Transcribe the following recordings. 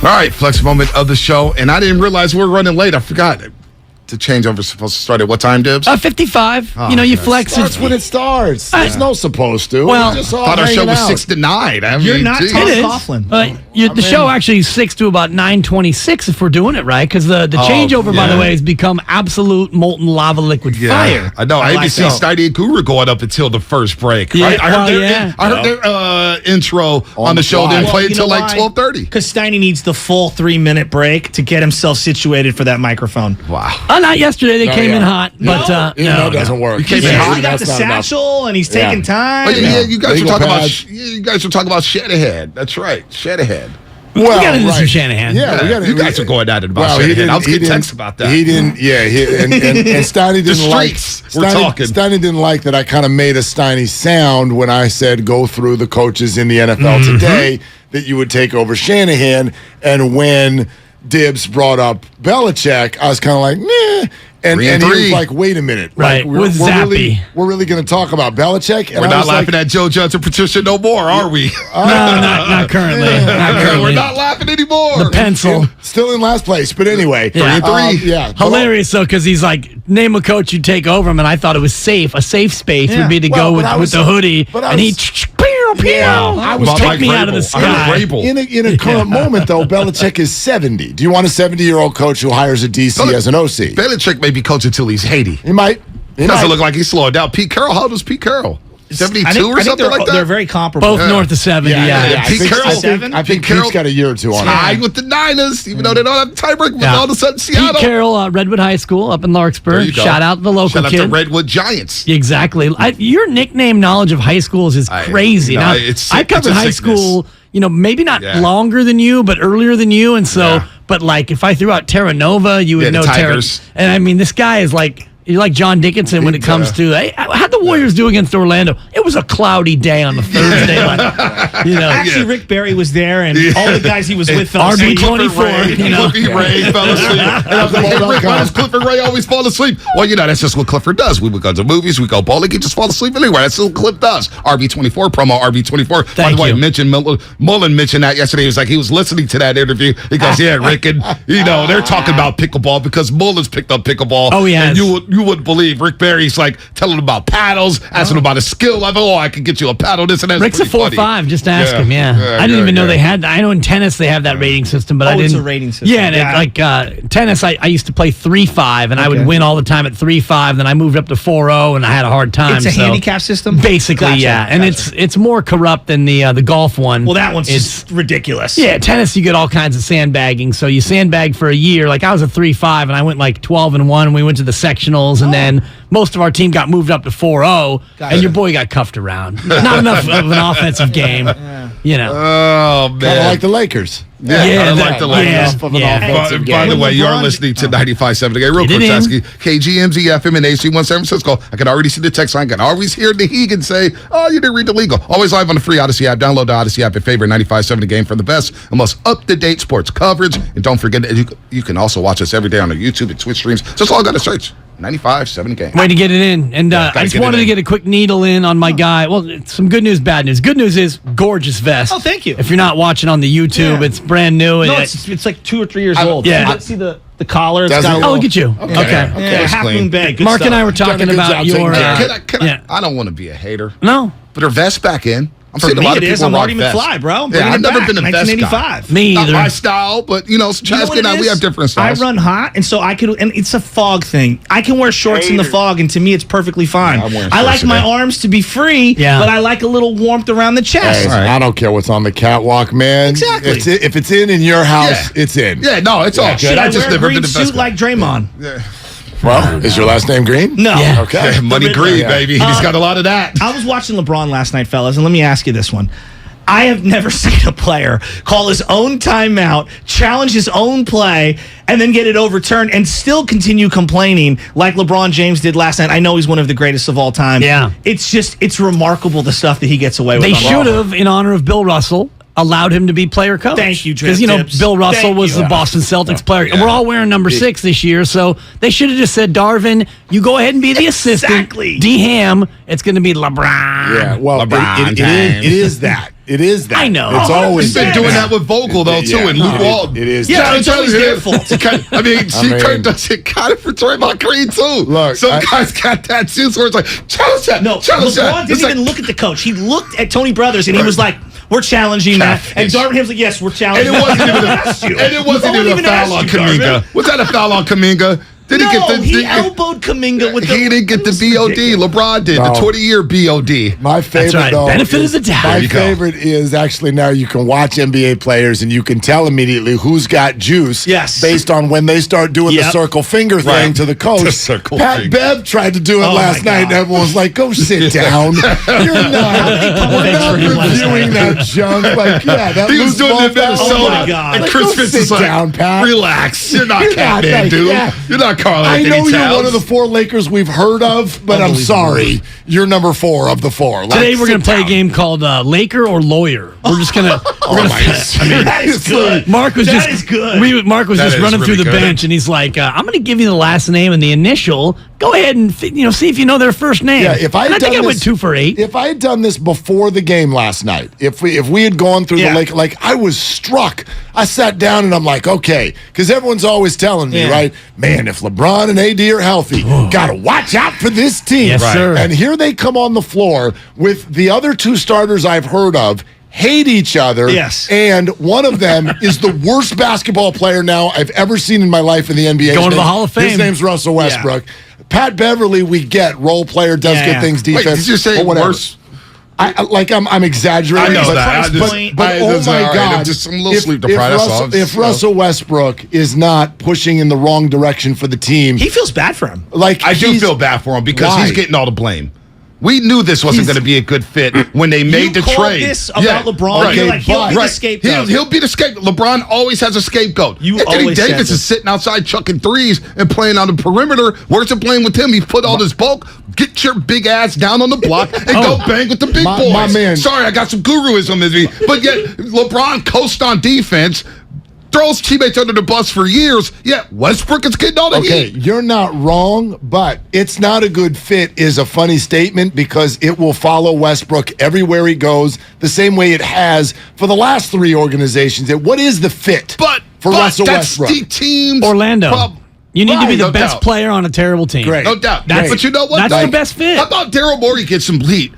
All right, flex moment of the show, and I didn't realize we were running late. I forgot. The changeover is supposed to start at what time, Dibs? 55. You flex. Starts when it starts. There's no supposed to. Well, We're just all I thought our show hanging was out. 6 to 9. I mean, You're not geez. Tom It is. Coughlin. The show actually is 6 to about 9:26 if we're doing it right, because the changeover, by the way, has become absolute molten lava liquid fire. I know. I like ABC, that. Steiny and Guru going up until the first break. Yeah, Right? I heard well, their intro on the show. fly. Didn't Well, play until like 12:30. Because Steiny needs the full 3-minute break to get himself situated for that microphone. Wow. Not yesterday. They came in hot, but It doesn't work. You came in He's hot. got the That's not enough. satchel, and he's taking time. Oh, yeah, you guys were Legal talking about. pads. You guys were talking about Shanahan. That's right, Shanahan. we got into some Shanahan. Yeah, You guys are going at it about he Shanahan. didn't- I was he getting didn't- texts about that. He didn't. Yeah, and Steiny didn't like. streets, we're talking. Steiny didn't like that. I kind of made a Steiny sound when I said go through the coaches in the NFL today that you would take over Shanahan, and when Dibs brought up Belichick, I was kind of like, meh. And he 3-3. was like, wait a minute. Right, Like, with Zappy. we're really going to talk about Belichick? And We're I not was laughing at Joe Judge and Patricia no more, are we? No, not currently. Not currently. We're not laughing anymore. The pencil. Still in last place, but anyway. Yeah. 3-3. Yeah. Hilarious, though, because he's like, name a coach you'd take over him, and I thought it was safe. A safe space would be to Well, go but I with was- the hoodie, but I and he, was- I was About take Mike me out of the Vrabel. I heard sky. Vrabel. In a current moment, though, Belichick is 70. Do you want a 70-year-old coach who hires a DC as an OC? Belichick may be coach until he's 80. He might. He doesn't look like he's slowing down. Pete Carroll, how old is Pete Carroll? 72 I think or something they're, like that? They're very comparable. Both north of 70, yeah. Pete Carroll- I think Pete Carroll- Pete's got a year or two on Tied it. with the Niners, even though they don't have the tiebreak, but all of a sudden Pete Seattle. Carroll, Redwood High School up in There Larkspur. you go. Shout out to the local Shout out kid. to Redwood Giants. Exactly. Your nickname knowledge of high schools is crazy. No, Now, it's I sick. covered It's a high sickness. school, maybe not Yeah. longer than you, but earlier than you. And so, Yeah. but like if I threw out Terra Nova, you would Yeah, the know Terra. Tigers. And I mean, this guy is like, you're like John Dickinson when it comes to, hey, how'd the Warriors do against Orlando? It was a cloudy day on the Thursday. Actually, Rick Barry was there, and all the guys he was with fell RB asleep. 24, Clifford Ray fell asleep. And I was like, hey, Rick, why does Clifford Ray always fall asleep? Well, that's just what Clifford does. We would go to movies, we go bowling, he just fall asleep anywhere. That's what Cliff does. RB24, promo RB24. By the way, Mullen mentioned that yesterday. He was like, he was listening to that interview. He goes, yeah, Rick, and, they're talking about pickleball because Mullen's picked up pickleball. Oh, yeah. And you wouldn't believe Rick Barry's like telling him about paddles, asking him about his skill level. Oh, I can get you a paddle, this and that. Rick's a 4.5. Just ask him. Yeah. I didn't even know they had. I know in tennis they have that rating system, but I didn't. It's a rating system. Yeah, and tennis, I used to play 3.5, and I would win all the time at 3.5. Then I moved up to 4.0, and I had a hard time. It's a handicap system? Basically, Gotcha, yeah, and it's more corrupt than the golf one. Well, that one's just ridiculous. Yeah, tennis you get all kinds of sandbagging. So you sandbag for a year. Like I was a 3.5, and I went like 12-1, and we went to the sectionals, and then most of our team got moved up to 4.0, and your boy got cuffed around. Not enough of an offensive game, Oh, man. Kind of like the Lakers. I like the Lakers. By the way, you're LeBron- listening to 95.7 The Game. Real Get quick, it in. Sasky. KGMZ FM and AC1 San Francisco. I can already see the text line. I can always hear the Hegan say, oh, you didn't read the legal. Always live on the free Odyssey app. Download the Odyssey app and favorite 95.7 The Game for the best and most up-to-date sports coverage. And don't forget that you can also watch us every day on our YouTube and Twitch streams. Just log on to search 95.7 The Game. Way to get it in. And I just wanted to get a quick needle in on my guy. Well, some good news, bad news. Good news is gorgeous vest. Oh, thank you. If you're not watching on the YouTube, it's brand new. No, it's like 2 or 3 years old. yeah. See the collar? It's Does got it? a Oh, little, look at you. Okay. yeah, half clean. moon bag. Good Mark stuff. and I were Done a talking good about job your... taking care I don't want to be a hater, No, but her vest back in. I'm For seeing a me, lot of it is. people I'm rock Marty vests. McFly, bro. Yeah, I've never been a vest guy. 1985. me Not either. my style, but You know Chasky what and I, it we is? have different I styles. run hot, and so I could, and it's a fog thing. I can wear shorts in the fog, and to me, it's perfectly fine. Yeah, I'm wearing I like shorts my today. arms to be free, Yeah. but I like a little warmth around the chest. Hey, I don't care what's on the catwalk, man. Exactly. If it's in your house, Yeah. it's in. Yeah, no, it's all Should good. I, I just wear a never green been a vest suit guy. like Draymond? Well, is your last name Green? No. Yeah. Okay. Yeah, money The green, Riddler. baby. He's got a lot of that. I was watching LeBron last night, fellas, and let me ask you this one. I have never seen a player call his own timeout, challenge his own play, and then get it overturned and still continue complaining like LeBron James did last night. I know he's one of the greatest of all time. Yeah. It's remarkable the stuff that he gets away with. They on should Raw. have, in honor of Bill Russell, allowed him to be player coach. Thank you, because Tibbs. Bill Russell Thank was you. the Boston Celtics player, and Yeah. we're all wearing number 6 this year. So they should have just said, Darvin, you go ahead and be the assistant. Exactly. D Ham, it's going to be LeBron. Yeah, well, LeBron it is that. It is that. I know. It's always He's been doing that with Vogel, though, too, and Luke Walton. It is. Yeah, it's always their fault. I mean, Kurt does it kind of for Draymond Green, too. Look, Some guys got that, too, so it's like, challenge that. No, challenge that. LeBron It's didn't like, even look at the coach. He looked at Tony Brothers, and he was like, we're challenging that. And Darvin Ham's like, yes, we're challenging And it wasn't even that. a foul on Kuminga. Was that a foul on Kuminga? Did He elbowed Kuminga with the... He didn't get the BOD. LeBron did, the 20-year BOD. My favorite, That's right. though, Benefit of the doubt. My There you go. favorite is actually now you can watch NBA players and you can tell immediately who's got juice. Yes. Based on when they start doing the Yep. circle finger thing Right. to the coach. The circle Pat finger. Bev tried to do it Oh, last my night, and God. everyone was like, "Go sit down. You're not. We're not reviewing that junk." Like, yeah, that He was loose doing ball it in foul. Minnesota. Oh, my God. And Like, Chris go Fitz sit is like, down, Pat. relax. You're not You're Cat not Man, like- dude. yeah. You're not Carl I Anthony know you're Towns. one of the 4 Lakers we've heard of, but I'm sorry. You're number 4 of the 4. Like, Today we're going sit to play a down. game called Laker or Lawyer. We're just going to. That is good. Mark was That is good. Mark was That just is running really through the good. bench, and he's like, "I'm going to give you the last name and the initial. Go ahead and see if you know their first name." Yeah, if I And had I think done I went this- 2 for 8. If I had done this before the game last night, if we had gone through Yeah. the lake, like I was struck. I sat down and I'm like, okay, because everyone's always telling me, Yeah. right, man, if LeBron and AD are healthy, gotta watch out for this team. Yes, Right. sir. And here they come on the floor with the other 2 starters I've heard of. Hate each other. Yes. And one of them is the worst basketball player now I've ever seen in my life in the NBA. Going His to the name- Hall of His Fame. name's Russell Westbrook. Pat Beverly, we get role player, does Yeah, good yeah. things, Wait, defense. did you say or whatever. worse? I'm exaggerating. I know but, that. I just- but oh that's my all right. God. I'm a little sleep deprived. That's all. If Russell Westbrook is not pushing in the wrong direction for the team, He feels bad for him. like I do he's- feel bad for him because Why? he's getting all the blame. We knew this wasn't going to be a good fit when they made the called trade. this about LeBron. You're like, he'll be the right. scapegoat. He'll be the scapegoat. LeBron always has a scapegoat. You Anthony always said Davis this. is sitting outside chucking threes and playing on the perimeter. Where's the blame with him? He's put all this bulk. Get your big ass down on the block and go bang with the big boys. my man. Sorry, I got some guruism in me. But yet, LeBron coasts on defense, throws teammates under the bus for years. Yeah, Westbrook is getting all the Okay, heat. you're not wrong, but it's not a good fit is a funny statement because it will follow Westbrook everywhere he goes the same way it has for the last 3 organizations. What is the fit for Russell that's Westbrook? the team's Orlando. problem. You need to be Right, the no best doubt. player on a terrible team. Great. No doubt. That's- But you know what? that's though? the best fit. How about Daryl Morey gets some heat?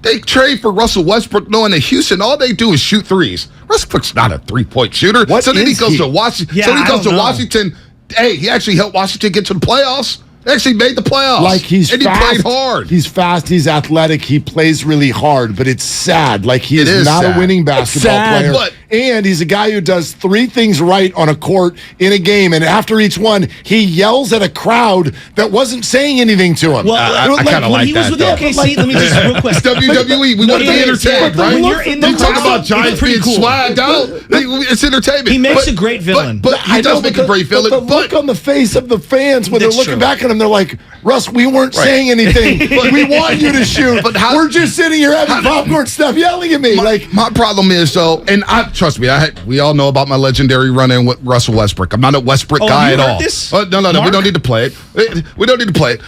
They trade for Russell Westbrook knowing that Houston, all they do is shoot threes. Westbrook's not a 3-point shooter. What so then he is goes he? to Washington. Yeah, so he I goes don't to know. Washington. Hey, he actually helped Washington get to the playoffs. They actually made the playoffs. Like he's and fast. he played hard. He's fast. He's athletic. He plays really hard, but it's sad. Like he It is is not sad. a winning basketball sad, player. but- And he's a guy who does 3 things right on a court in a game, and after each one, he yells at a crowd that wasn't saying anything to him. Well, I kinda when like he was that, with though. OKC, let me just real quick. It's WWE. We want to be entertained, but right? when you're in the you talk crowd, about it's Giants pretty being cool. swagged out. It's entertainment. He makes a great villain. But he does make a great villain. But the look on the face of the fans when they're That's looking true. back at him, they're like, Russ, we weren't saying anything. We want you to shoot. But how- We're just sitting here having popcorn stuff, yelling at me. My problem is though, and trust me, we all know about my legendary run-in with Russell Westbrook. I'm not a Westbrook guy you at heard all. this, No. We Mark? don't need to play it. We don't need to play it.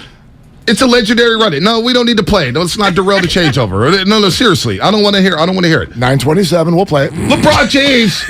It's a legendary run-in. No, we don't need to play it. No, let's not derail the changeover. No, seriously. I don't want to hear it. 9:27, we'll play it. LeBron James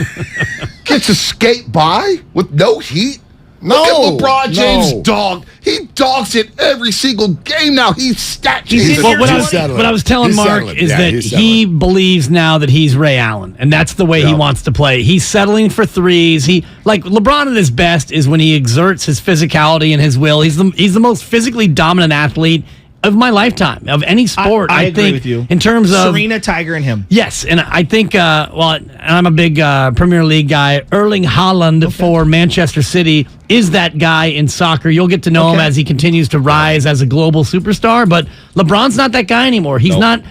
gets to skate by with no heat. No, Look at LeBron James' no. dog. He dogs it every single game now. He's stat He's chasing. in Well, your what, I He's was, settling. what I was telling He's Mark settling. is Yeah, that he's he settling. believes now that he's Ray Allen, and that's the way he wants to play. He's settling for threes. LeBron at his best is when he exerts his physicality and his will. He's the most physically dominant athlete of my lifetime, of any sport. I agree think, with you. in terms of Serena, Tiger, and him. Yes, and I think, and I'm a big Premier League guy. Erling Haaland for Manchester City is that guy in soccer. You'll get to know him as he continues to rise as a global superstar, but LeBron's not that guy anymore. He's not.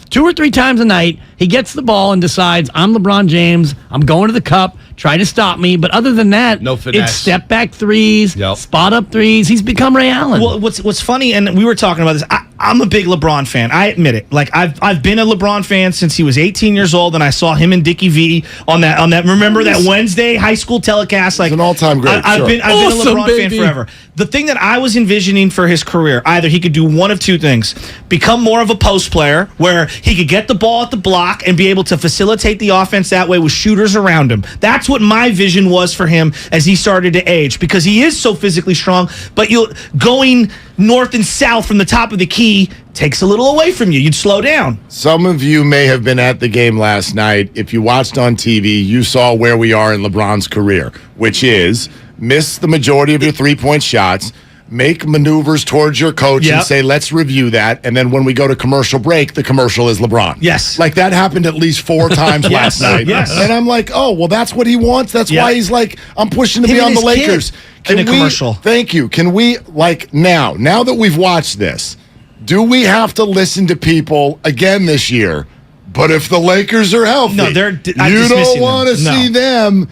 2 or 3 times a night, he gets the ball and decides, I'm LeBron James, I'm going to the cup, try to stop me. But other than that, No finesse. it's step back threes, Yep. spot up threes. He's become Ray Allen. Well, what's funny, and we were talking about this. I'm a big LeBron fan. I admit it. Like I've been a LeBron fan since he was 18 years old, and I saw him and Dickie V on that. Remember that Wednesday high school telecast? Like it's an all-time great. I've been a LeBron fan forever. The thing that I was envisioning for his career, either he could do one of two things: become more of a post player, where he could get the ball at the block and be able to facilitate the offense that way with shooters around him. That's what my vision was for him as he started to age, because he is so physically strong. But going north and south from the top of the key takes a little away from you. You'd slow down. Some of you may have been at the game last night. If you watched on TV, you saw where we are in LeBron's career, which is miss the majority of your three-point shots, make maneuvers towards your coach and say, let's review that. And then when we go to commercial break, the commercial is LeBron. Yes. Like that happened at least 4 times last night. Yes. And I'm like, oh, well, that's what he wants. That's why he's like, I'm pushing to be on the Lakers. In a commercial. Thank you. Can we, like, now that we've watched this, do we have to listen to people again this year? But if the Lakers are healthy, no, you don't want to see them.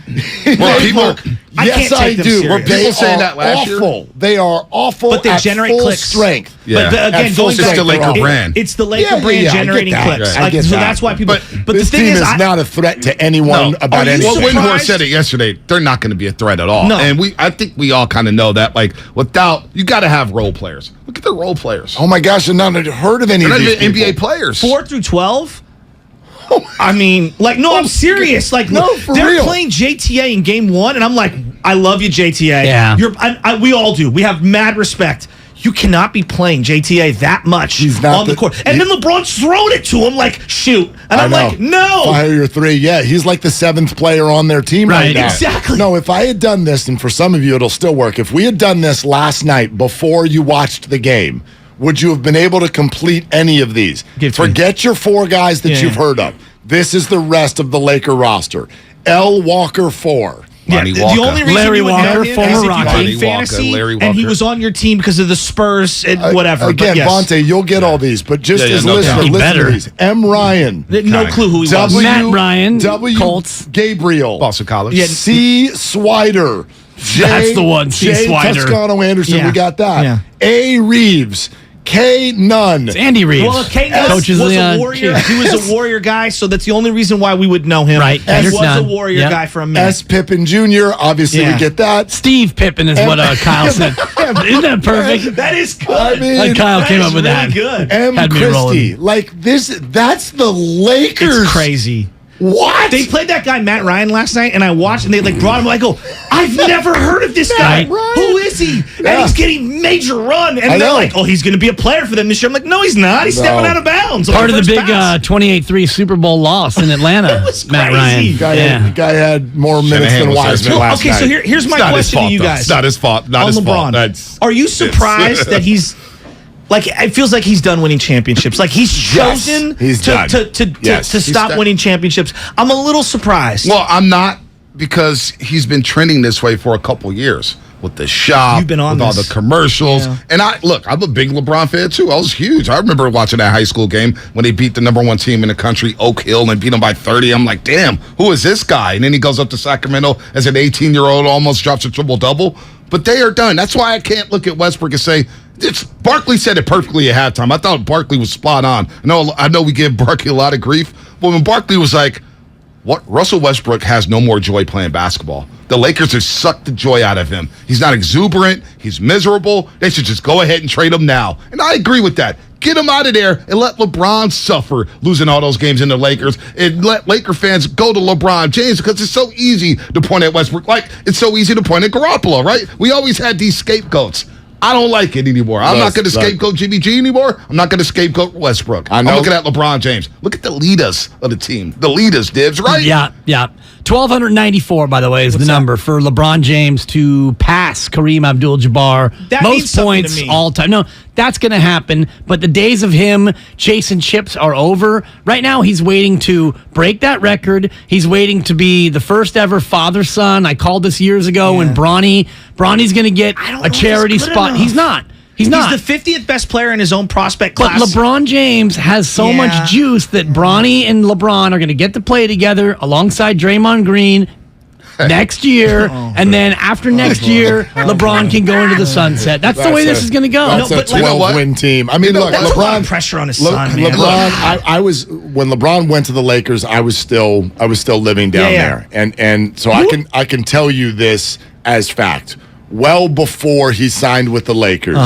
Well, people, yes, I do. Were people saying that last year? They are awful, but they generate full clicks. Strength. Yeah. But again, going back, it's the Laker brand. It's the Laker brand generating clicks. Right. So that's why people. But this the thing team is not a threat to anyone about anything. Well, Windhorst said it yesterday. They're not going to be a threat at all. No. And I think we all kind of know that. Like, without, you got to have role players. Look at the role players. Oh my gosh, I've not heard of any of these people. NBA players. 4 through 12. I mean, like, no, I'm serious. Like, no, for they're real. playing JTA in game 1, and I'm like, I love you, JTA. Yeah. We all do. We have mad respect. You cannot be playing JTA that much on the court. And then LeBron's throwing it to him like, shoot. And I'm like, no. Fire your 3. Yeah, he's like the 7th player on their team right now. Exactly. No, if I had done this, and for some of you it'll still work, if we had done this last night before you watched the game, would you have been able to complete any of these? Forget your 4 guys that you've heard of. This is the rest of the Laker roster. L. Walker 4. Lonnie The Walker. only reason Larry you would Walker, know him former is if you Rocky. played Lonnie Walker, fantasy Larry and he Walker. was on your team because of the Spurs and whatever. Again, but yes. Vontae, you'll get all these, but just as no listener, doubt. listen to these. M. Ryan. No clue who he was. Matt Ryan, W. Colts. Gabriel. Boston College. Yeah. C. Swider. J. That's the one, C. J. Swider. Toscano Anderson, Yeah. we got that. Yeah. A. Reeves. K. Nunn. It's Andy Reeves. Well, Kate was a Warrior. He was a Warrior guy, so that's the only reson why we would know him. Right. He was a Warrior guy for a minute. S. Pippen Jr., obviously we get that. Steve Pippen is what Kyle said. Isn't that perfect? That is good. I mean, Kyle came up with really that. good. M. Had me Christie. rolling. Like this, that's the Lakers. It's crazy. What? They played that guy Matt Ryan last night, and I watched, and they like brought him. I go, I've never heard of this guy. Ryan? Who is he? And he's getting major run, and they're like, oh, he's going to be a player for them this year. I'm like, no, he's not. He's stepping out of bounds. Part of the big 28-3 Super Bowl loss in Atlanta. It was Matt crazy. Ryan. Guy had more minutes than Wiseman last night. So here's my question to you guys. It's not his fault. Not on his LeBron. fault. Are you surprised that he's like? It feels like he's done winning championships. Like he's chosen to stop winning championships. I'm a little surprised. Well, I'm not, because he's been trending this way for a couple years with the shop, You've been on with all this. the commercials. Yeah. And I'm a big LeBron fan too. I was huge. I remember watching that high school game when they beat the #1 team in the country, Oak Hill, and beat them by 30. I'm like, damn, who is this guy? And then he goes up to Sacramento as an 18-year-old, almost drops a triple-double. But they are done. That's why I can't look at Westbrook and say, Barkley said it perfectly at halftime. I thought Barkley was spot on. I know we give Barkley a lot of grief, but when Barkley was like, what? Russell Westbrook has no more joy playing basketball. The Lakers have sucked the joy out of him. He's not exuberant. He's miserable. They should just go ahead and trade him now. And I agree with that. Get him out of there and let LeBron suffer losing all those games in the Lakers, and let Laker fans go to LeBron James, because it's so easy to point at Westbrook. Like it's so easy to point at Garoppolo, right? We always had these scapegoats. I don't like it anymore. I'm not going to scapegoat Jimmy G anymore. I'm not going to scapegoat Westbrook. I'm looking at LeBron James. Look at the leaders of the team. The leaders, Dibs, right? Yeah. 1,294, by the way, is the number for LeBron James to pass Kareem Abdul-Jabbar. That means most something points to me. all time. No, that's going to happen, but the days of him chasing chips are over. Right now, he's waiting to break that record. He's waiting to be the first ever father-son. I called this years ago when Bronny's going to get a charity spot. He's not. He's not. He's the 50th best player in his own prospect class. But LeBron James has so much juice that Bronny and LeBron are going to get to play together alongside Draymond Green. next year, and then after next year, LeBron can go into the sunset. That's the way this is going to go. That's a 12-win team. I mean, look, that's LeBron. a lot of pressure on his son, man. LeBron, I was when LeBron went to the Lakers, I was still living down there, and so I can tell you this as fact. Well before he signed with the Lakers.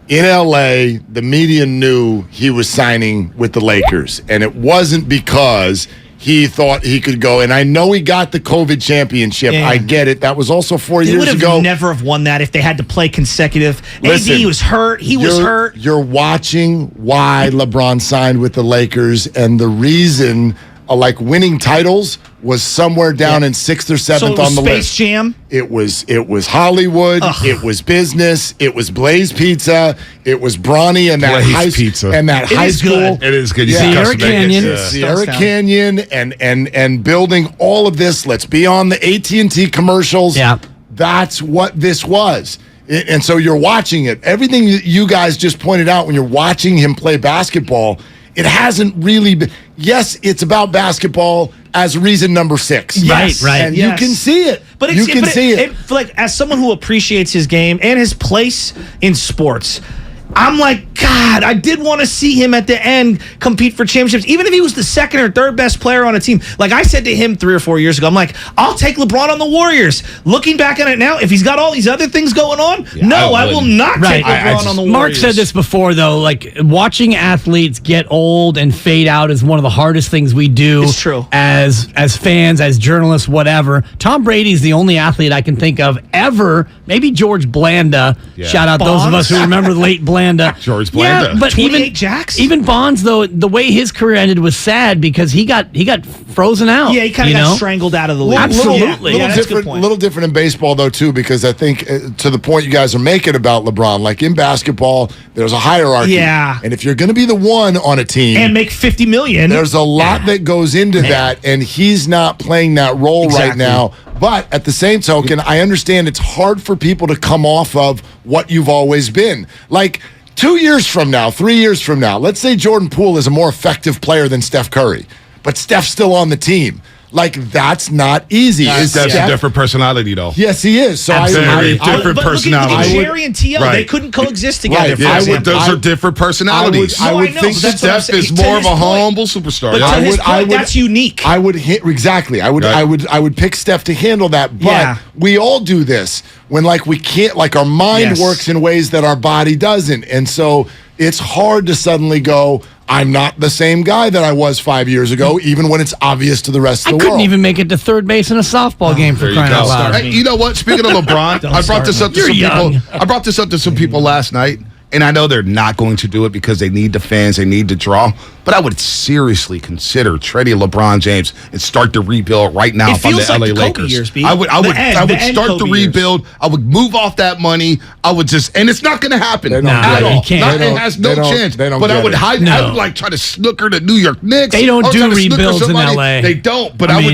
In LA, the media knew he was signing with the Lakers, and it wasn't because he thought he could go. And I know he got the COVID championship. I get it. That was also 4 years ago. They would never have won that if they had to play consecutive. Listen, AD was hurt. He was hurt. You're watching why LeBron signed with the Lakers, and the reason like winning titles was somewhere down in 6th or 7th on the list. Space Jam. It was Hollywood. Ugh. It was business. It was Blaze Pizza. It was Bronny and that high school. It is good. Sierra Canyon. Sierra Canyon and building all of this. Let's be on the AT&T commercials. Yeah. That's what this was. And so you're watching it. Everything you guys just pointed out when you're watching him play basketball, it hasn't really been. Yes, it's about basketball as reason number 6. Right. And you can see it. But you can see it. Like, as someone who appreciates his game and his place in sports, I'm like, God, I did want to see him at the end compete for championships, even if he was the second or third best player on a team. Like I said to him 3 or 4 years ago, I'm like, I'll take LeBron on the Warriors. Looking back on it now, if he's got all these other things going on, I will not take LeBron on the Warriors. Mark said this before, though, like watching athletes get old and fade out is one of the hardest things we do. It's true. As fans, as journalists, whatever. Tom Brady's the only athlete I can think of ever, maybe George Blanda. Yeah. Shout out those of us who remember the late Blanda. George Blanda. Yeah, but 28 jacks? even Bonds, though, the way his career ended was sad because he got frozen out. Yeah, he kind of got strangled out of the league. Absolutely. That's a good point. Little different in baseball, though, too, because I think to the point you guys are making about LeBron, like in basketball, there's a hierarchy. Yeah. And if you're going to be the one on a team And make $50 million. there's a lot that goes into that, and he's not playing that role right now. But at the same token, I understand it's hard for people to come off of what you've always been. Like 2 years from now, 3 years from now, let's say Jordan Poole is a more effective player than Steph Curry, but Steph's still on the team. Like, that's not easy. That's a different personality, though. Yes, he is. So Very different personality. Look at Jerry and T.O. They couldn't coexist together. Those are different personalities. I would think Steph is more of a humble superstar. But to his point, that's unique. I would exactly. I would pick Steph to handle that. But we all do this when we can't. Like our mind works in ways that our body doesn't, and so it's hard to suddenly go, I'm not the same guy that I was 5 years ago, even when it's obvious to the rest of the world. I couldn't even make it to third base in a softball game for crying out loud. Hey, you know what? Speaking of LeBron, I brought this up to some people. I brought this up to some people last night, and I know they're not going to do it because they need the fans, they need the draw. But I would seriously consider trading LeBron James and start the rebuild right now from the LA Lakers. I would start the rebuild. I would move off that money. I would just, and it's not going to happen at all. It has no chance. But I would try to snooker the New York Knicks. They don't do rebuilds in LA. They don't. But have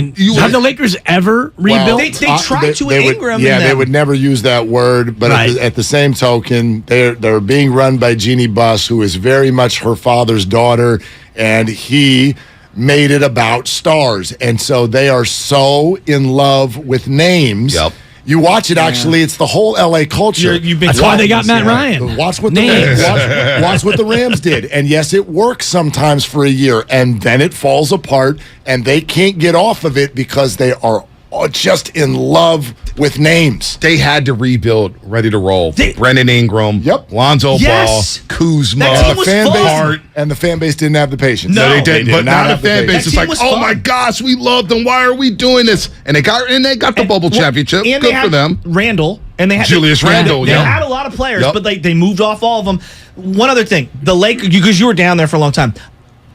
the Lakers ever rebuilt? They tried to with Ingram. Yeah, they would never use that word. But at the same token, they're being run by Jeannie Buss, who is very much her father's daughter. And he made it about stars. And so they are so in love with names. Yep. You watch it, actually, it's the whole LA culture. That's why they got Matt Ryan. Watch what the Rams did. And yes, it works sometimes for a year, and then it falls apart, and they can't get off of it because they are just in love with names. They had to rebuild, ready to roll. Brendan Ingram, Lonzo Ball, Kuzma, and the fan base didn't have the patience. No, they didn't. But now the fan base is like, oh my gosh, we love them. Why are we doing this? And they got the bubble championship. And good for them. Randall. And they had Julius Randle. They had a lot of players, but they moved off all of them. One other thing, the Lakers, because you were down there for a long time.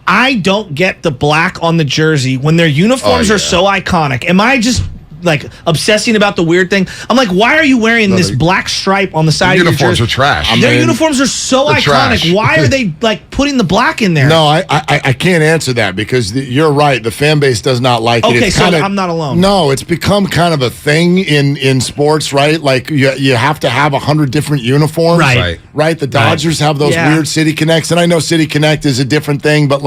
I don't get the black on the jersey when their uniforms are so iconic. Am I just obsessing about the weird thing? I'm like, why are you wearing this black stripe on the side of your jersey? Uniforms are trash. Their uniforms are so iconic. Trash. Why are they putting the black in there? No, I can't answer that because you're right. The fan base does not like it. Okay, so I'm not alone. No, it's become kind of a thing in sports, right? Like you have to have 100 different uniforms. Right. The Dodgers have those weird City Connects, and I know City Connect is a different thing, but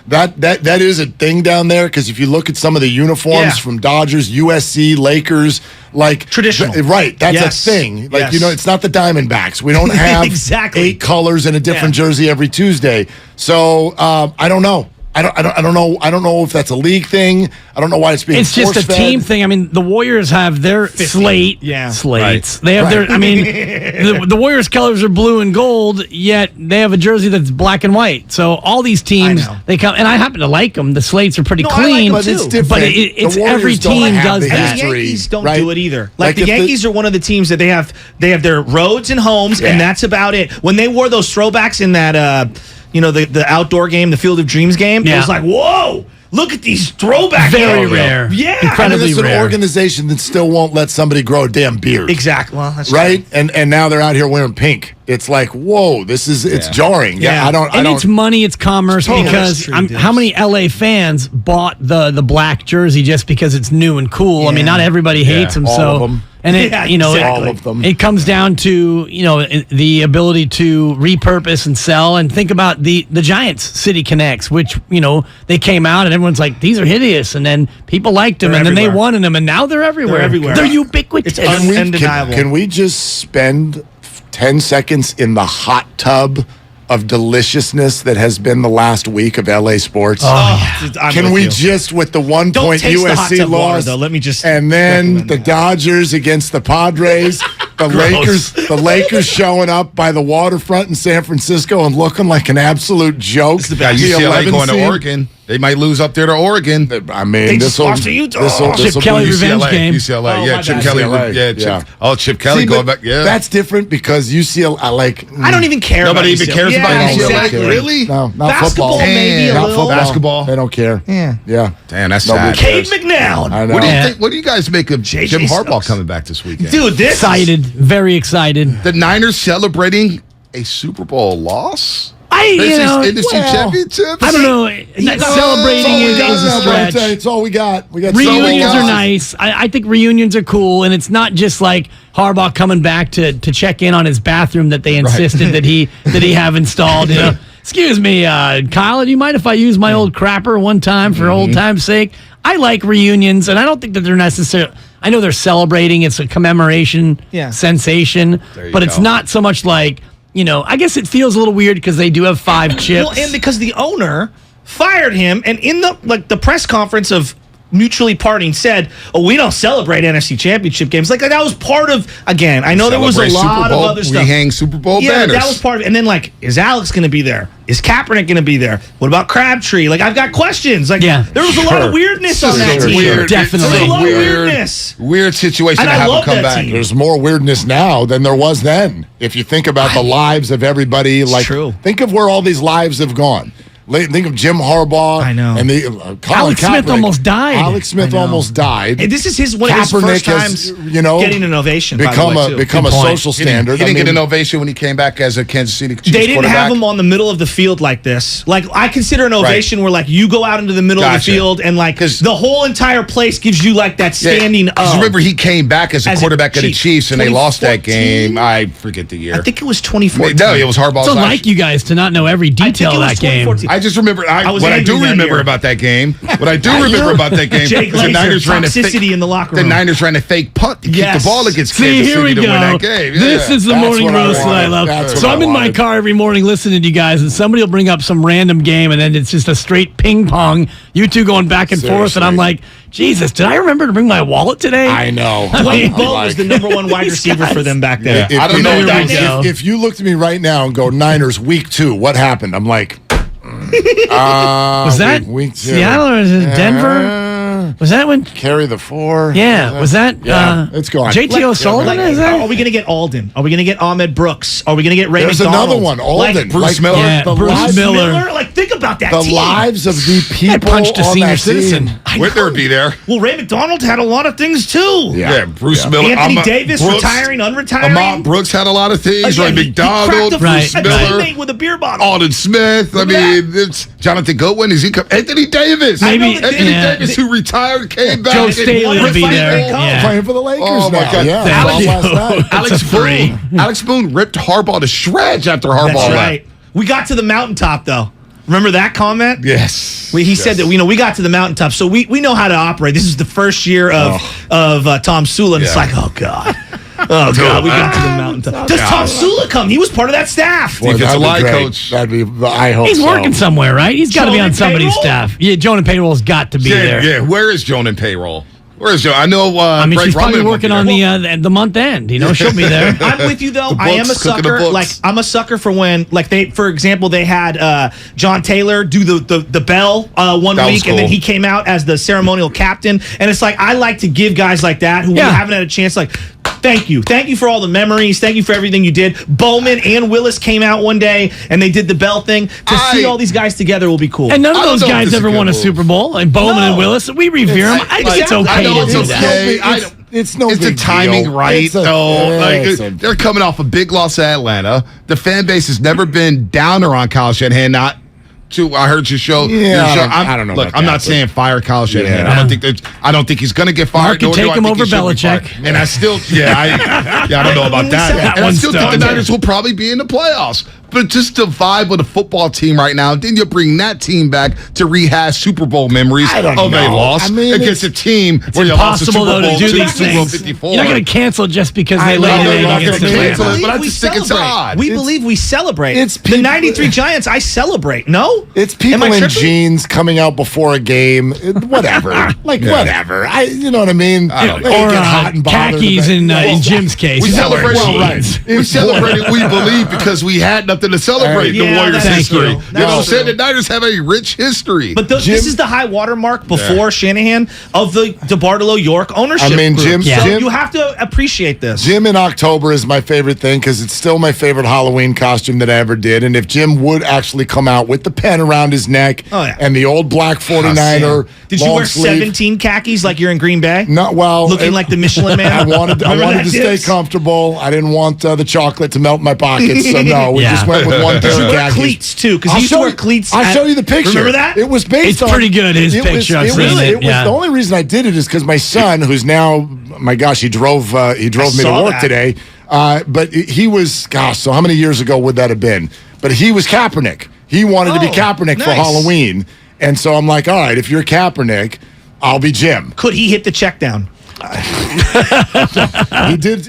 That is a thing down there because if you look at some of the uniforms from Dodgers, USC, Lakers, like traditional, right? That's a thing. Like it's not the Diamondbacks. We don't have 8 colors in a different jersey every Tuesday. So I don't know. I don't know. I don't know if that's a league thing. I don't know why it's being. It's just a team thing. I mean, the Warriors have their slates. Right. They have their. I mean, the Warriors' colors are blue and gold, yet they have a jersey that's black and white. So all these teams, they come, and I happen to like them. The slates are pretty clean, but it's different. But it's every team does that. And the Yankees don't do it either. Like the Yankees are one of the teams that they have their roads and homes, and that's about it. When they wore those throwbacks in that. The outdoor game, the Field of Dreams game. It was like, whoa, look at these throwbacks. Very rare. Yeah. Incredibly rare. It's an organization that still won't let somebody grow a damn beard. Exactly. Well, that's right. And now they're out here wearing pink. It's like, whoa, it's jarring. Yeah. It's money, it's commerce, because how many LA fans bought the black jersey just because it's new and cool? I mean, not everybody hates them. All of them. And all of them. It comes down to the ability to repurpose and sell. And think about the Giants City Connects, which they came out and everyone's like, these are hideous, and then people liked them, and then they wanted them, and now they're everywhere. They're ubiquitous. It's undeniable. Can we just spend 10 seconds in the hot tub of deliciousness that has been the last week of LA sports? Can we just, with the 1 point USC loss, though, let me just and then the Dodgers against the Padres, the Lakers showing up by the waterfront in San Francisco and looking like an absolute joke. UCLA going to Oregon. They might lose up there to Oregon. I mean, this will Chip Kelly revenge game. UCLA, Chip Kelly. Chip Kelly going back. Yeah, that's different because UCLA. I don't even care. Nobody even cares about UCLA. Exactly. Really? No, not basketball. football. Maybe not football. Basketball. They don't care. Yeah. Damn, that's sad. Cade McNown. I know. What do you think? What do you guys make of Jim Harbaugh coming back this weekend? Dude, very excited. The Niners celebrating a Super Bowl loss. Championships. I don't know. Celebrating is a stretch. It's all we got. Reunions are nice. I think reunions are cool, and it's not just like Harbaugh coming back to check in on his bathroom that they insisted that he have installed. Excuse me, Kyle, do you mind if I use my old crapper one time for old time's sake? I like reunions, and I don't think that they're necessarily. I know they're celebrating. It's a commemoration sensation, but it's not so much like. I guess it feels a little weird because they do have 5 chips. Well, and because the owner fired him, and in the press conference of mutually parting said, we don't celebrate NFC Championship games. Like that was part of. Again, I know there was a lot of other stuff. We hang Super Bowl banners. That was part of it. And then is Alex going to be there? Is Kaepernick going to be there? What about Crabtree? Like I've got questions. There was a lot of weirdness on that team. Definitely, a lot of weirdness. Weird situation to have him come back. There's more weirdness now than there was then. If you think about the lives of everybody, think of where all these lives have gone. Think of Jim Harbaugh. I know. And Alex Smith almost died. Alex Smith almost died. Hey, this is one of his first times getting an ovation. Become a social standard. He didn't get an ovation when he came back as a Kansas City Chiefs They didn't have him on the middle of the field like this. Like I consider an ovation where you go out into the middle of the field and the whole entire place gives you that standing. Because remember he came back as a quarterback of the Chiefs and they lost that game. I forget the year. I think it was 2014. No, it was Harbaugh's. It's unlike you guys to not know every detail of that game. I just remember what I do remember about that game. What I do remember about that game Jake was the Niners ran toxicity in the locker room. The Niners ran a fake punt to keep the ball against Kansas City to win that game. This is the morning roast that I love. So I'm in my car every morning listening to you guys, and somebody will bring up some random game, and then it's just a straight ping pong. You two going back and forth, and I'm like, Jesus, did I remember to bring my wallet today? I know. Dwayne Bowe was the number 1 wide receiver for them back then. I don't know. If you looked at me right now and go Niners week 2, what happened? I'm like. Was that week 2. Seattle or is it Denver? Was that when carry the 4? Yeah, was that? It's gone. JT O'Sullivan? Is that? Are we going to get Alden? Are we going to get Ahmed Brooks? Are we going to get Ray McDonald? There's another one, Alden. Bruce Miller. Yeah, Bruce Miller. Think about that. The team. lives of the people. I punched a on senior that citizen. Whitner be there. Well, Ray McDonald had a lot of things too. Yeah, Bruce Miller. Anthony Davis retiring, unretiring. Ahmad Brooks had a lot of things. Ray McDonald, Bruce Miller, with a beer bottle. Alden Smith. I mean, it's Jonathan Goodwin. Is he? Anthony Davis. Maybe Anthony Davis, who retired, came back. Joe Staley will be there. Playing for the Lakers now. My God. Yeah. Alex Boone ripped Harbaugh to shreds after Harbaugh left. We got to the mountaintop though. Remember that comment? Yes. He said that we got to the mountaintop, so we know how to operate. This is the first year of Tom Sula, and it's like, oh God. Oh, God, we got to the mountaintop. Does Tom Sula come? He was part of that staff. Boy, Defensive line great. coach. That'd be, I hope He's working somewhere, right? He's got to be on somebody's payroll? staff. Yeah, Joan and payroll's got to be there. Yeah, where is Joan in payroll? Where is Joan? I know. She's probably working on the month end. She'll be there. I'm with you though. The I am a books, cooking the sucker. books. Like I'm a sucker for when, for example, they had John Taylor do the bell one That was week, and then cool. he came out as the ceremonial captain. And it's like I like to give guys like that who haven't had a chance. Like, thank you for all the memories. Thank you for everything you did. Bowman and Willis came out one day and they did the bell thing. To see all these guys together will be cool. And none of I don't those know if guys this is ever a won a good Super Bowl. And Bowman and Willis, we revere them. I think it's okay I know to it's do that. okay. It's no It's the big timing deal. right, It's a- though. it's a- They're coming off a big loss at Atlanta. The fan base has never been downer on Kyle Shanahan. I heard your show. Yeah, your show. I don't know Look, about I'm that, not but- saying fire Kyle Shanahan. Yeah. I don't think he's going to get fired. Mark could nor do take I him think over he should be fired. Belichick. And I still, I don't know about that. That And I one's still think the done. Niners will probably be in the playoffs. But just the vibe of the football team right now, then you'll bring that team back to rehash Super Bowl memories I don't of a know. loss I mean, against a team where you lost the Impossible, Super though, Bowl to do to these Super Bowl things. 54. You're not going to cancel just because they I laid know, it they're in not against gonna cancel Atlanta. it. But I just think it's odd. We believe we celebrate. It's the people- 93 Giants. I celebrate. No, It's Am people I in tripping? jeans coming out before a game. Whatever. Whatever. You know what I mean? I don't They know. Or get hot and bothered khakis about- in Jim's case. We He's not wearing celebrated. jeans. We celebrated. We believe because we had nothing to celebrate. Yeah, The Warriors' that's history. true. You know That's what I'm saying? true. The Niners have a rich history. But this is the high water mark before Shanahan of the DeBartolo York ownership. I mean, group. Jim- So Jim- you have to appreciate this. Jim in October is my favorite thing because it's still my favorite Halloween costume that I ever did. And if Jim would actually come out with the pen around his neck and the old black 49er, Did you long wear sleeve, 17 khakis like you're in Green Bay? Not well. Looking like the Michelin Man? I wanted Remember that, to stay Dibs? comfortable. I didn't want the chocolate to melt my pockets. So no, we Yeah. just went with one pair Did you of wear khakis. cleats too? Because he I'll used to show wear you- cleats. I'll show you the picture. Remember that? It was based It's on. pretty good, his it picture. I've Was, seen it, was yeah. the only reason I did it is because my son, who's now, my gosh, he drove me to saw work that. today. But he was, gosh, so how many years ago would that have been? But he was Kaepernick. He wanted to be Kaepernick for nice. Halloween, and so I'm like, all right, if you're Kaepernick, I'll be Jim. Could he hit the check down?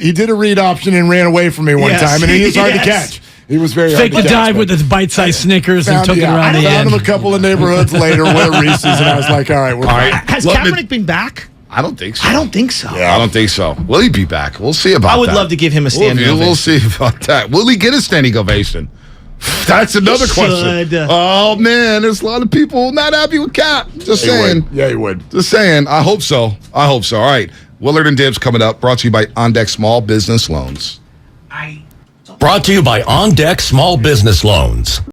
He did a read option and ran away from me one Yes. time, and he was hard to Yes. catch. He was very Faked hard the to catch, dive but with his bite-sized Snickers and took it around the found end. him a couple of neighborhoods later with Reese's, and I was like, all right, we're fine. Has Let me- Kaepernick been back? I don't think so. I don't think so. I don't think so. Will he be back? We'll see about that. I would love to give him a standing We'll ovation. see about that. Will he get a standing ovation? That's another He question. should. Oh, man. There's a lot of people not happy with Cap. Just He saying. would. Yeah, he would. Just saying. I hope so. All right. Willard and Dibs coming up. Brought to you by On Deck Small Business Loans. Brought to you by On Deck Small Business Loans.